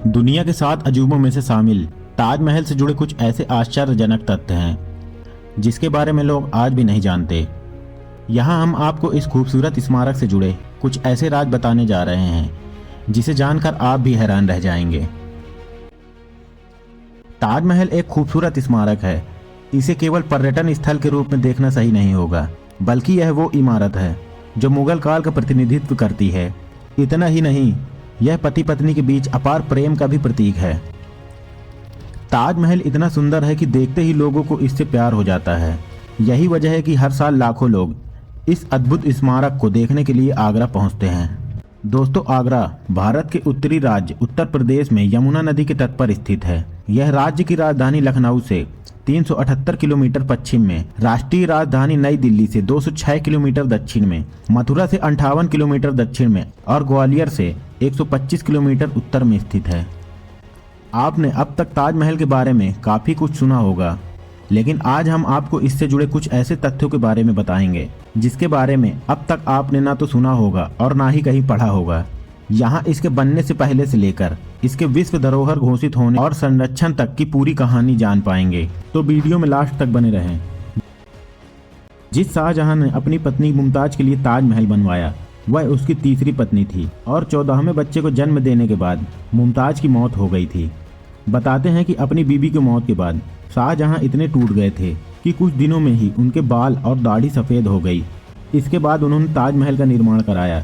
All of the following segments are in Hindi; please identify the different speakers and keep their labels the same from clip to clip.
Speaker 1: दुनिया के 7 अजूबों में से शामिल ताजमहल से जुड़े कुछ ऐसे आश्चर्यजनक तथ्य हैं जिसके बारे में लोग आज भी नहीं जानते। यहाँ हम आपको इस खूबसूरत स्मारक से जुड़े कुछ ऐसे राज बताने जा रहे हैं जिसे जानकर आप भी हैरान रह जाएंगे। ताजमहल एक खूबसूरत स्मारक है। इसे केवल पर्यटन स्थल के रूप में देखना सही नहीं होगा, बल्कि यह वो इमारत है जो मुगल काल का प्रतिनिधित्व करती है। इतना ही नहीं, यह पति पत्नी के बीच अपार प्रेम का भी प्रतीक है। ताजमहल इतना सुंदर है कि देखते ही लोगों को इससे प्यार हो जाता है। यही वजह है कि हर साल लाखों लोग इस अद्भुत स्मारक को देखने के लिए आगरा पहुंचते हैं। दोस्तों, आगरा भारत के उत्तरी राज्य उत्तर प्रदेश में यमुना नदी के तट पर स्थित है। यह राज्य की राजधानी लखनऊ से 378 किलोमीटर पश्चिम में, राष्ट्रीय राजधानी नई दिल्ली से 206 किलोमीटर दक्षिण में, मथुरा से 58 किलोमीटर दक्षिण में और ग्वालियर से 125 किलोमीटर उत्तर में स्थित है। आपने अब तक ताजमहल के बारे में काफ़ी कुछ सुना होगा, लेकिन आज हम आपको इससे जुड़े कुछ ऐसे तथ्यों के बारे में बताएंगे जिसके बारे में अब तक आपने ना तो सुना होगा और ना ही कहीं पढ़ा होगा। यहाँ इसके बनने से पहले से लेकर इसके विश्व धरोहर घोषित होने और संरक्षण तक की पूरी कहानी जान पाएंगे, तो वीडियो में लास्ट तक बने रहें। जिस शाहजहां ने अपनी पत्नी मुमताज के लिए ताजमहल बनवाया, वह उसकी तीसरी पत्नी थी और 14वें बच्चे को जन्म देने के बाद मुमताज की मौत हो गई थी। बताते हैं कि अपनी बीबी की मौत के बाद शाहजहां इतने टूट गए थे कि कुछ दिनों में ही उनके बाल और दाढ़ी सफ़ेद हो गई। इसके बाद उन्होंने ताजमहल का निर्माण कराया,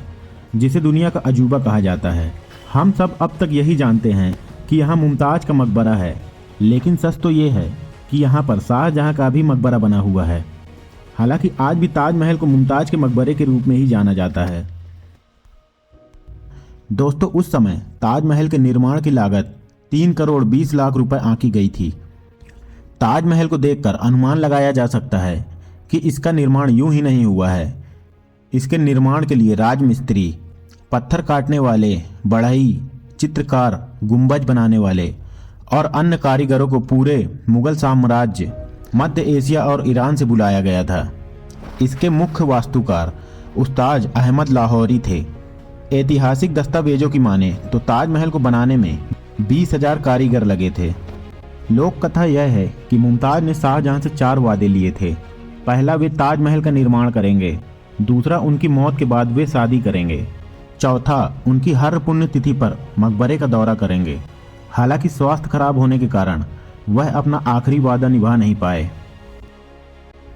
Speaker 1: जिसे दुनिया का अजूबा कहा जाता है। हम सब अब तक यही जानते हैं कि यहाँ मुमताज का मकबरा है, लेकिन सच तो ये है कि यहाँ पर शाहजहां का भी मकबरा बना हुआ है। हालांकि आज भी ताजमहल को मुमताज के मकबरे के रूप में ही जाना जाता है। दोस्तों, उस समय ताजमहल के निर्माण की लागत 3 करोड़ 20 लाख रुपए आंकी गई थी। ताजमहल को देखकर अनुमान लगाया जा सकता है कि इसका निर्माण यूं ही नहीं हुआ है। इसके निर्माण के लिए राजमिस्त्री, पत्थर काटने वाले, बढ़ई, चित्रकार, गुंबज बनाने वाले और अन्य कारीगरों को पूरे मुगल साम्राज्य, मध्य एशिया और ईरान से बुलाया गया था। इसके मुख्य वास्तुकार उस्ताद अहमद लाहौरी थे। ऐतिहासिक दस्तावेजों की माने तो ताजमहल को बनाने में 20,000 कारीगर लगे थे। लोक कथा यह है कि मुमताज ने शाहजहां से 4 वादे लिए थे। पहला, वे ताजमहल का निर्माण करेंगे। दूसरा, उनकी मौत के बाद वे शादी करेंगे। चौथा, उनकी हर पुण्यतिथि पर मकबरे का दौरा करेंगे। हालांकि स्वास्थ्य खराब होने के कारण वह अपना आखिरी वादा निभा नहीं पाए।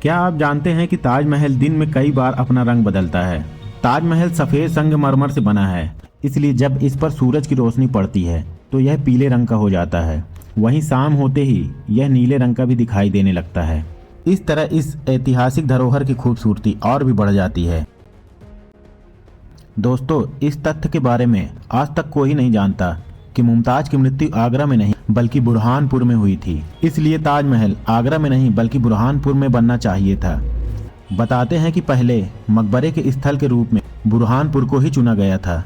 Speaker 1: क्या आप जानते हैं कि ताजमहल दिन में कई बार अपना रंग बदलता है? ताजमहल सफ़ेद संगमरमर से बना है, इसलिए जब इस पर सूरज की रोशनी पड़ती है तो यह पीले रंग का हो जाता है। वहीं शाम होते ही यह नीले रंग का भी दिखाई देने लगता है। इस तरह इस ऐतिहासिक धरोहर की खूबसूरती और भी बढ़ जाती है। दोस्तों, इस तथ्य के बारे में आज तक कोई नहीं जानता कि मुमताज की मृत्यु आगरा में नहीं बल्कि बुरहानपुर में हुई थी। इसलिए ताजमहल आगरा में नहीं बल्कि बुरहानपुर में बनना चाहिए था। बताते हैं कि पहले मकबरे के स्थल के रूप में बुरहानपुर को ही चुना गया था,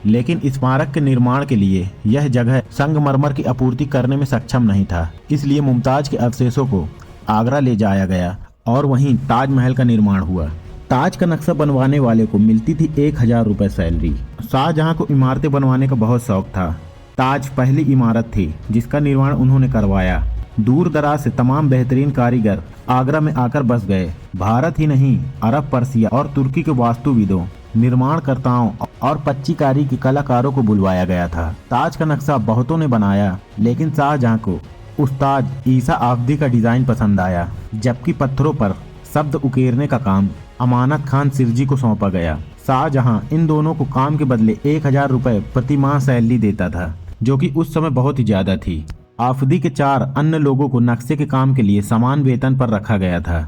Speaker 1: लेकिन स्मारक के निर्माण के लिए यह जगह संगमरमर की आपूर्ति करने में सक्षम नहीं था। इसलिए मुमताज के अवशेषों को आगरा ले जाया गया और वहीं ताजमहल का निर्माण हुआ। ताज का नक्शा बनवाने वाले को मिलती थी 1,000 रुपये सैलरी। शाहजहां को इमारतें बनवाने का बहुत शौक था। ताज पहली इमारत थी जिसका निर्माण उन्होंने करवाया। दूर दराज से तमाम बेहतरीन कारीगर आगरा में आकर बस गए। भारत ही नहीं, अरब, पर्सिया और तुर्की के वास्तुविदों, निर्माणकर्ताओं और पच्चीकारी के कलाकारों को बुलवाया गया था। ताज का नक्शा बहुतों ने बनाया, लेकिन शाहजहां को उस्ताद ईसा आफदी का डिजाइन पसंद आया, जबकि पत्थरों पर शब्द उकेरने का काम अमानत खान सिरजी को सौंपा गया। शाहजहां इन दोनों को काम के बदले 1,000 रुपये प्रति माह सैलरी देता था, जो कि उस समय बहुत ही ज्यादा थी। आफदी के 4 अन्य लोगों को नक्शे के काम के लिए समान वेतन पर रखा गया था।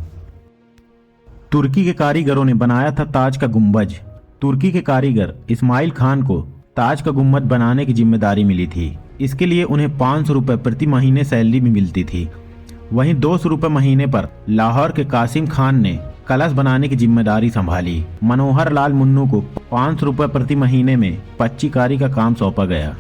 Speaker 1: तुर्की के कारीगरों ने बनाया था ताज का गुंबज। तुर्की के कारीगर इस्माइल खान को ताज का गुंबद बनाने की जिम्मेदारी मिली थी। इसके लिए उन्हें 500 रुपये प्रति महीने सैलरी भी मिलती थी। वहीं 200 रुपये महीने पर लाहौर के कासिम खान ने कलश बनाने की जिम्मेदारी संभाली। मनोहर लाल मुन्नू को 500 रुपये प्रति महीने में पच्चीकारी का काम सौंपा गया।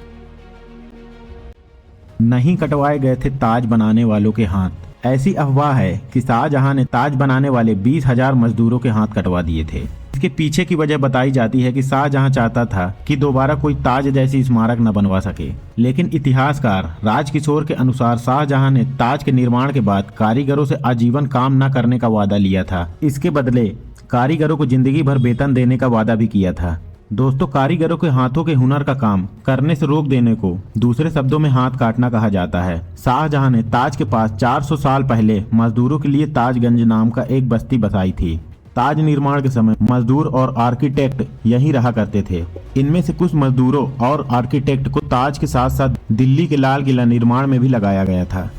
Speaker 1: नहीं कटवाए गए थे ताज बनाने वालों के हाथ। ऐसी अफवाह है कि शाहजहां ने ताज बनाने वाले 20,000 मजदूरों के हाथ कटवा दिए थे। इसके पीछे की वजह बताई जाती है कि शाहजहां चाहता था कि दोबारा कोई ताज जैसी स्मारक न बनवा सके, लेकिन इतिहासकार राजकिशोर के अनुसार शाहजहां ने ताज के निर्माण के बाद कारीगरों से आजीवन काम न करने का वादा लिया था। इसके बदले कारीगरों को जिंदगी भर वेतन देने का वादा भी किया था। दोस्तों, कारीगरों के हाथों के हुनर का काम करने से रोक देने को दूसरे शब्दों में हाथ काटना कहा जाता है। शाहजहां ने ताज के पास 400 साल पहले मजदूरों के लिए ताजगंज नाम का एक बस्ती बसाई थी। ताज निर्माण के समय मजदूर और आर्किटेक्ट यहीं रहा करते थे। इनमें से कुछ मजदूरों और आर्किटेक्ट को ताज के साथ साथ दिल्ली के लाल किला निर्माण में भी लगाया गया था।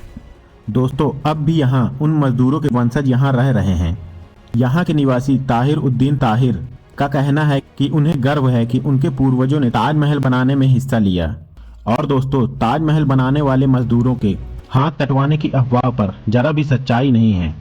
Speaker 1: दोस्तों, अब भी यहाँ उन मजदूरों के वंशज यहाँ रह रहे हैं। यहाँ के निवासी ताहिर उद्दीन ताहिर का कहना है कि उन्हें गर्व है कि उनके पूर्वजों ने ताजमहल बनाने में हिस्सा लिया। और दोस्तों, ताजमहल बनाने वाले मजदूरों के हाथ कटवाने की अफवाह पर जरा भी सच्चाई नहीं है।